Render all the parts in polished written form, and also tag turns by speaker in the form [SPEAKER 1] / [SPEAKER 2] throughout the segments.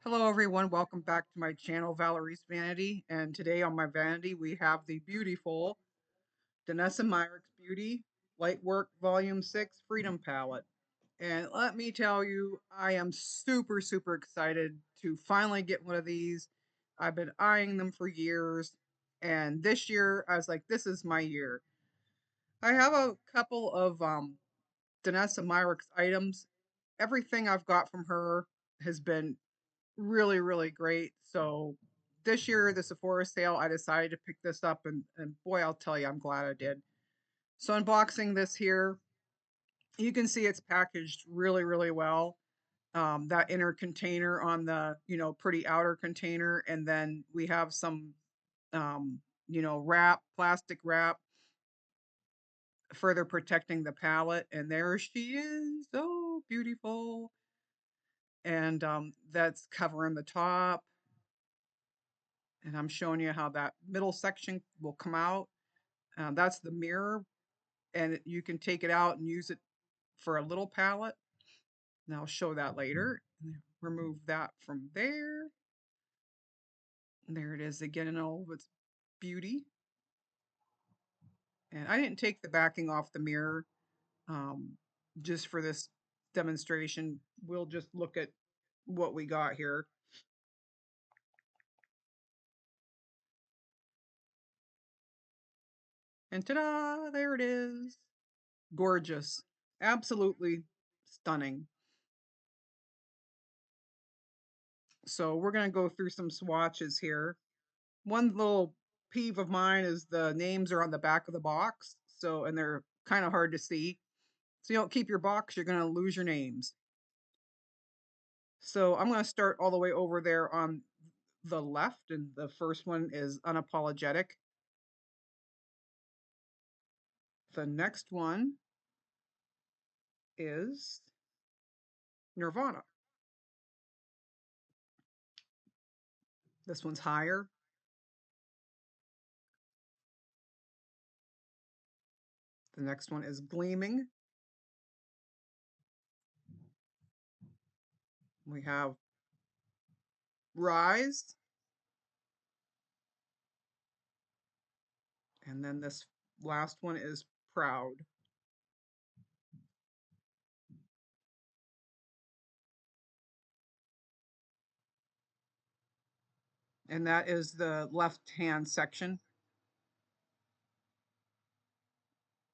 [SPEAKER 1] Hello everyone, welcome back to my channel, Valerie's Vanity. And today on my vanity, we have the beautiful Danessa Myricks Beauty Lightwork Volume 6 Freedom Palette. And let me tell you, I am super excited to finally get one of these. I've been eyeing them for years. And this year, I was like, this is my year. I have a couple of Danessa Myricks items. Everything I've got from her has been really great. So this year, the Sephora sale, I decided to pick this up, and boy, I'll tell you, I'm glad I did. So unboxing this here, you can see it's packaged really well. That inner container on the pretty outer container, and then we have some wrap, plastic wrap, further protecting the palette. And there she is, so beautiful. And that's covering the top. And I'm showing you how that middle section will come out. That's the mirror, and you can take it out and use it for a little palette. And I'll show that later. Remove that from there. And there it is again in all of its beauty. And I didn't take the backing off the mirror um, just for this demonstration. We'll just look at what we got here. And ta-da, there it is. Gorgeous. Absolutely stunning. So we're going to go through some swatches here. One little peeve of mine is the names are on the back of the box. So, and they're kind of hard to see. So you don't keep your box, you're going to lose your names. So I'm going to start all the way over there on the left. And the first one is Unapologetic. The next one is Nirvana. This one's Higher. The next one is Gleaming. We have Rise. And then this last one is Proud. And that is the left-hand section.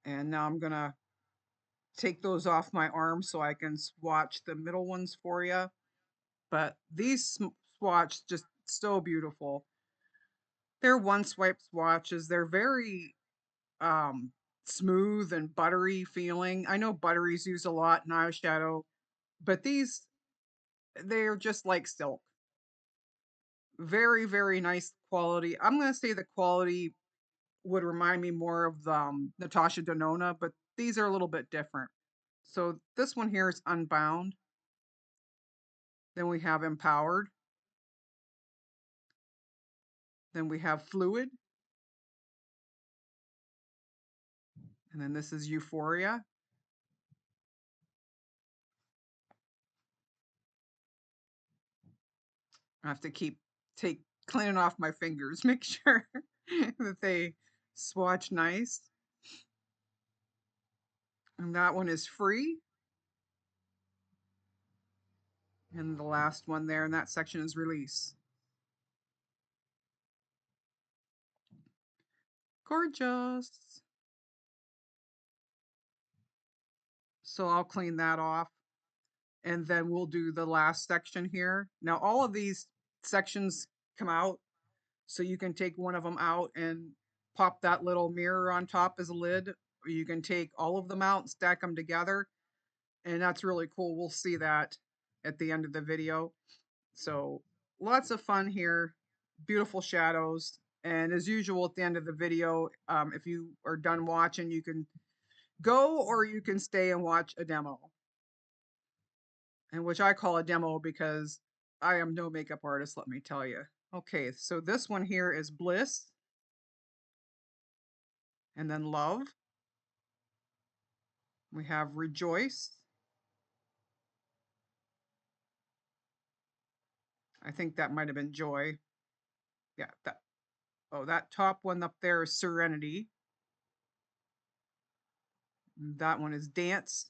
[SPEAKER 1] And now I'm going to take those off my arm so I can swatch the middle ones for you. But these swatches just so beautiful. They're one swipe swatches. They're very smooth and buttery feeling. I know buttery's used a lot in eyeshadow, but these, they're just like silk. Very nice quality. I'm going to say the quality would remind me more of the Natasha Denona, but these are a little bit different. So this one here is Unbound. Then we have Empowered. Then we have Fluid. And then this is Euphoria. I have to take cleaning off my fingers, make sure that they swatch nice. And that one is Free. And the last one there in that section is Release. Gorgeous. So I'll clean that off. And then we'll do the last section here. Now, all of these sections come out, so you can take one of them out and pop that little mirror on top as a lid, or you can take all of them out and stack them together. And that's really cool. We'll see that at the end of the video. So lots of fun here, beautiful shadows. And as usual, at the end of the video, if you are done watching, you can go or you can stay and watch a demo. And which I call a demo because I am no makeup artist, let me tell you. Okay, so this one here is Bliss. And then Love. We have Rejoice. I think that might have been Joy. Yeah, that top one up there is Serenity. That one is Dance.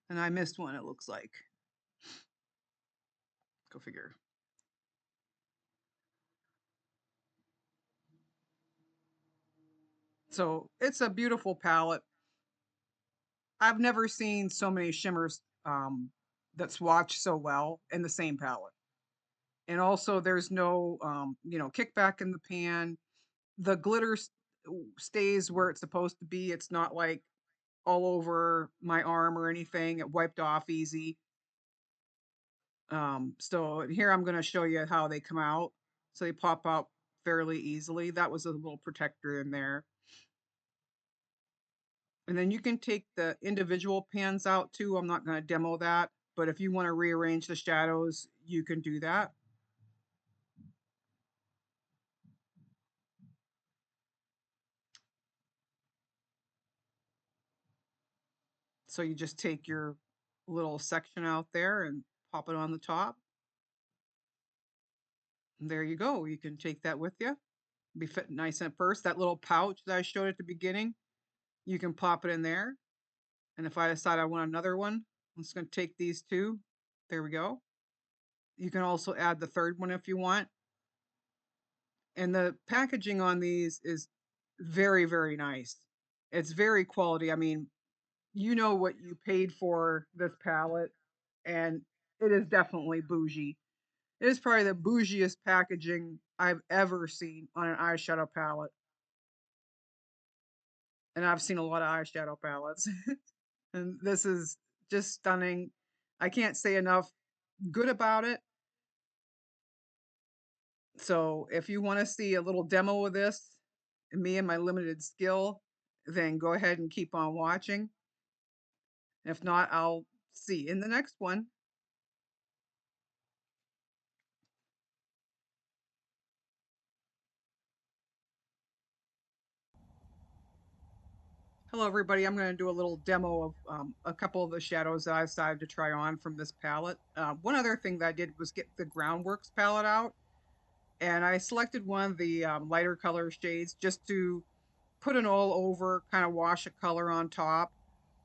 [SPEAKER 1] And I missed one, it looks like. Go figure. So it's a beautiful palette. I've never seen so many shimmers that swatch so well in the same palette. And also there's no kickback in the pan. The glitter stays where it's supposed to be. It's not like all over my arm or anything. It wiped off easy. So here I'm going to show you how they come out. So they pop out fairly easily. That was a little protector in there. And then you can take the individual pans out too. I'm not going to demo that, but if you want to rearrange the shadows, you can do that. So you just take your little section out there and pop it on the top. And there you go. You can take that with you. Be fit nice and purse. That little pouch that I showed at the beginning, you can pop it in there. And if I decide I want another one, I'm just going to take these two. There we go. You can also add the third one if you want. And the packaging on these is very, very nice. It's very quality. I mean, you know what you paid for this palette, and it is definitely bougie. It is probably the bougiest packaging I've ever seen on an eyeshadow palette. And I've seen a lot of eyeshadow palettes. And this is just stunning. I can't say enough good about it. So if you want to see a little demo of this, me and my limited skill, then go ahead and keep on watching. If not, I'll see you in the next one. Hello, everybody. I'm going to do a little demo of a couple of the shadows that I decided to try on from this palette. One other thing that I did was get the Groundworks palette out, and I selected one of the lighter color shades just to put an all over, kind of wash a color on top.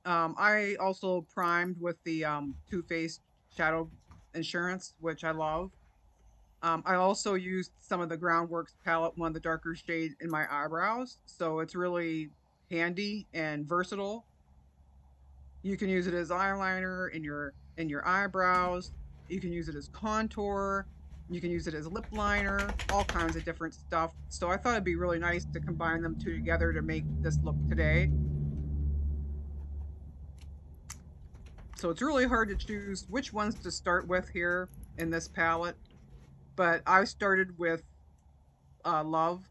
[SPEAKER 1] I also primed with the Too Faced Shadow Insurance, which I love. I also used some of the Groundworks palette, one of the darker shades in my eyebrows, so it's really handy and versatile. You can use it as eyeliner in your eyebrows. You can use it as contour. You can use it as lip liner, all kinds of different stuff. So I thought it'd be really nice to combine them two together to make this look today. So it's really hard to choose which ones to start with here in this palette. But I started with Love,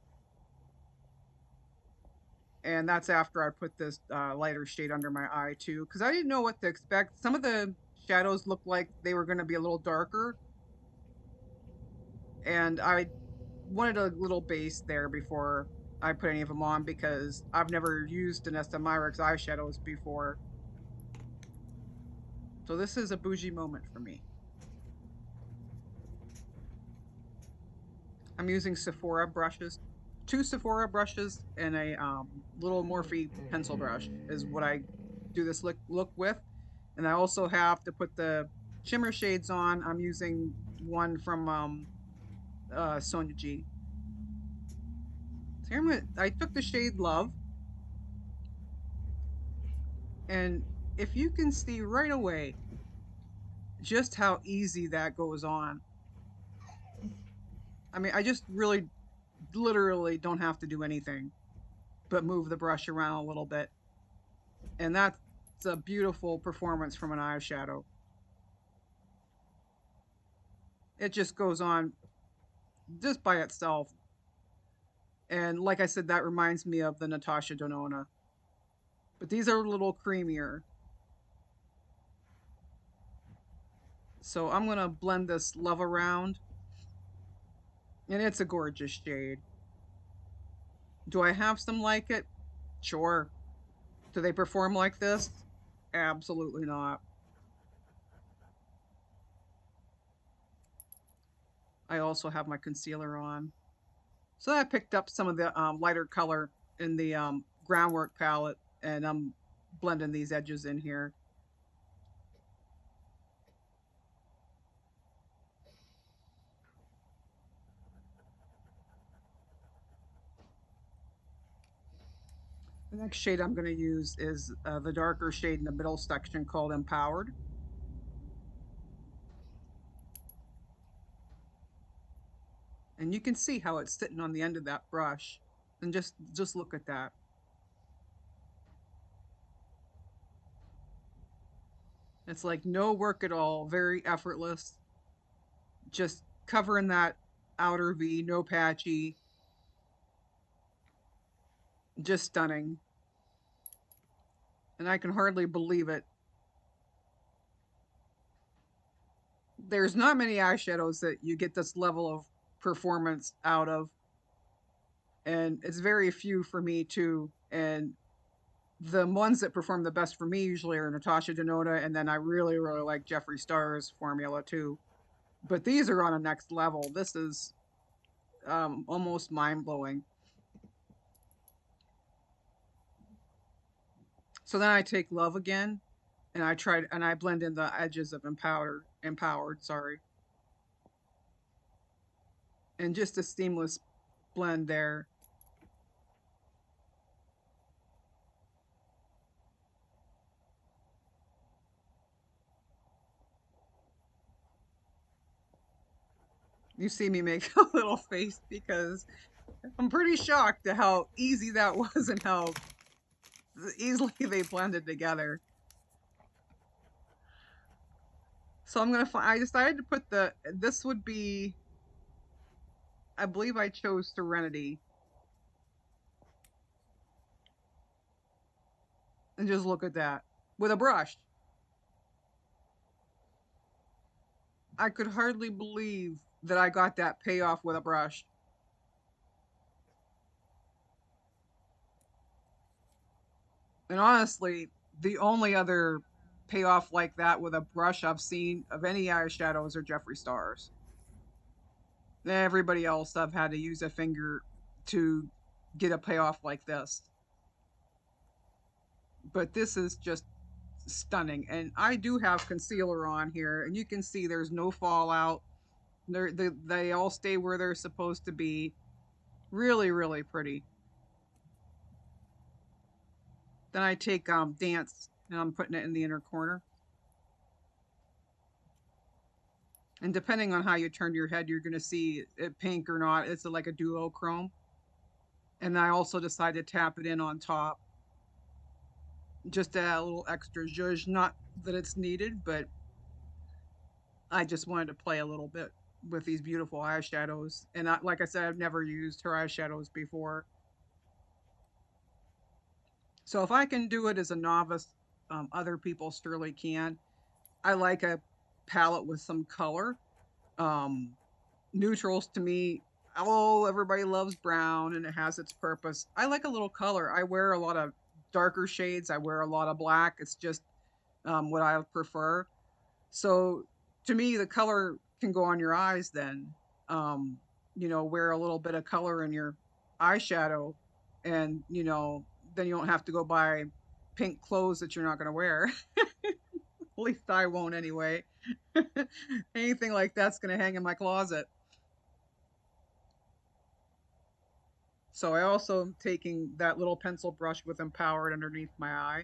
[SPEAKER 1] and that's after I put this lighter shade under my eye too, because I didn't know what to expect. Some of the shadows looked like they were going to be a little darker, and I wanted a little base there before I put any of them on because I've never used Danessa Myricks eyeshadows before. So this is a bougie moment for me. I'm using Sephora brushes, two Sephora brushes, and a little Morphe pencil brush is what I do this look with. And I also have to put the shimmer shades on. I'm using one from Sonia G. So here I took the shade Love, and if you can see right away just how easy that goes on. I mean, I just really literally don't have to do anything but move the brush around a little bit. And that's a beautiful performance from an eyeshadow. It just goes on just by itself. And like I said, that reminds me of the Natasha Denona. But these are a little creamier. So I'm going to blend this Love around. And it's a gorgeous shade. Do I have some like it? Sure. Do they perform like this? Absolutely not. I also have my concealer on. So I picked up some of the lighter color in the Groundwork palette, and I'm blending these edges in here. The next shade I'm going to use is the darker shade in the middle section called Empowered. And you can see how it's sitting on the end of that brush. And just look at that. It's like no work at all, very effortless. Just covering that outer V, no patchy. Just stunning. And I can hardly believe it. There's not many eyeshadows that you get this level of performance out of. And it's very few for me too. And the ones that perform the best for me usually are Natasha Denona, and then I really, really like Jeffree Star's formula too. But these are on a next level. This is almost mind-blowing. So then I take Love again, and I blend in the edges of Empowered, sorry. And just a seamless blend there. You see me make a little face because I'm pretty shocked at how easy that was and how easily they blended together. So I decided to put this would be, I believe I chose Serenity. And just look at that with a brush. I could hardly believe that I got that payoff with a brush. And honestly, the only other payoff like that with a brush I've seen of any eyeshadows are Jeffree Star's. Everybody else I've had to use a finger to get a payoff like this. But this is just stunning. And I do have concealer on here, and you can see there's no fallout. They all stay where they're supposed to be. Really, really pretty. Then I take Dance, and I'm putting it in the inner corner. And depending on how you turn your head, you're going to see it pink or not. It's like a duochrome. And I also decided to tap it in on top. Just to add a little extra zhuzh. Not that it's needed, but I just wanted to play a little bit with these beautiful eyeshadows. And like I said, I've never used her eyeshadows before. So if I can do it as a novice, other people surely can. I like a palette with some color. Um, Neutrals to me, oh, everybody loves brown and it has its purpose. I like a little color. I wear a lot of darker shades. I wear a lot of black. It's just what I prefer. So to me, the color can go on your eyes then. Um, wear a little bit of color in your eyeshadow, and, then you don't have to go buy pink clothes that you're not going to wear. At least I won't anyway. Anything like that's going to hang in my closet. So I also am taking that little pencil brush with Empowered underneath my eye.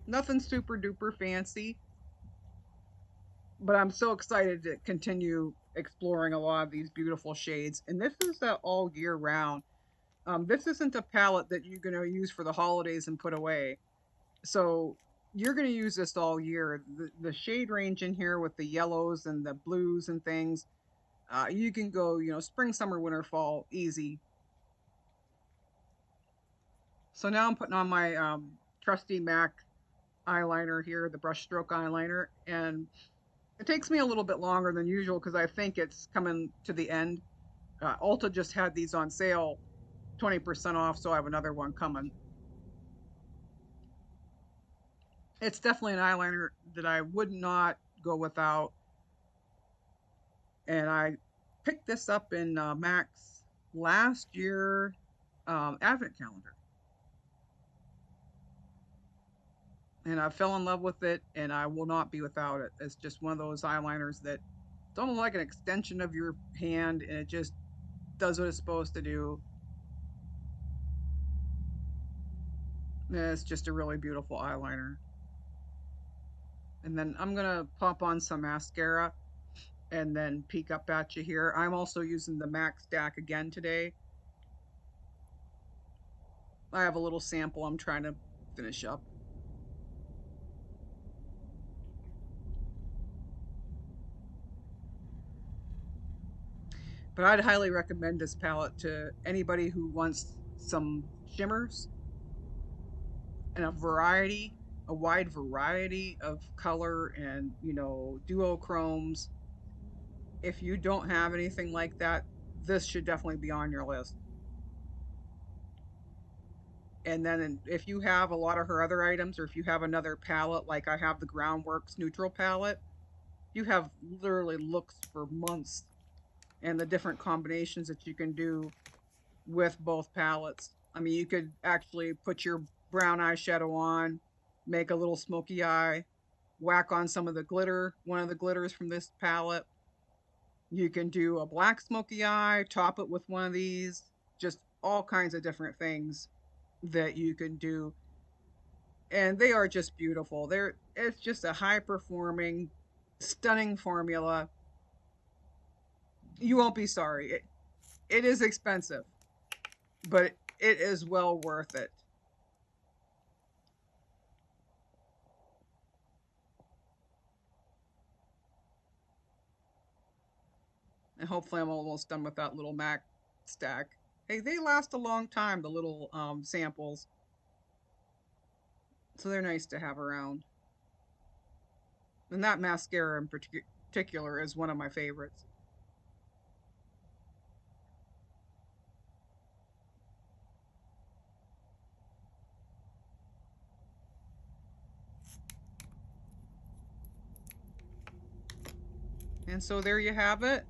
[SPEAKER 1] Nothing super duper fancy, but I'm so excited to continue exploring a lot of these beautiful shades. And this is all year round. This isn't a palette that you're going to use for the holidays and put away. So you're going to use this all year. The shade range in here with the yellows and the blues and things, you can go, spring, summer, winter, fall, easy. So now I'm putting on my trusty MAC eyeliner here, the brush stroke eyeliner, and it takes me a little bit longer than usual because I think it's coming to the end. Ulta just had these on sale, 20% off, so I have another one coming. It's definitely an eyeliner that I would not go without. And I picked this up in Mac's last year advent calendar. And I fell in love with it, and I will not be without it. It's just one of those eyeliners that it's almost like an extension of your hand, and it just does what it's supposed to do. And it's just a really beautiful eyeliner. And then I'm gonna pop on some mascara and then peek up at you here. I'm also using the MAC stack again today. I have a little sample I'm trying to finish up. But I'd highly recommend this palette to anybody who wants some shimmers and a wide variety of color and, duochromes. If you don't have anything like that, this should definitely be on your list. And then if you have a lot of her other items, or if you have another palette, like I have the Groundworks neutral palette, you have literally looks for months, and the different combinations that you can do with both palettes. I mean, you could actually put your brown eyeshadow on, make a little smoky eye, whack on some of the glitter, one of the glitters from this palette. You can do a black smoky eye, top it with one of these, just all kinds of different things that you can do. And they are just beautiful. It's just a high performing, stunning formula. You won't be sorry. It is expensive, but it is well worth it. And hopefully I'm almost done with that little MAC stack. Hey, they last a long time, the little samples. So they're nice to have around. And that mascara in particular is one of my favorites. And so there you have it.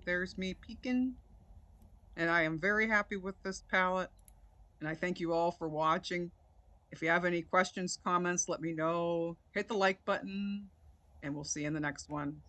[SPEAKER 1] There's me peeking. And I am very happy with this palette. And I thank you all for watching. If you have any questions, comments, let me know. Hit the like button, and we'll see you in the next one.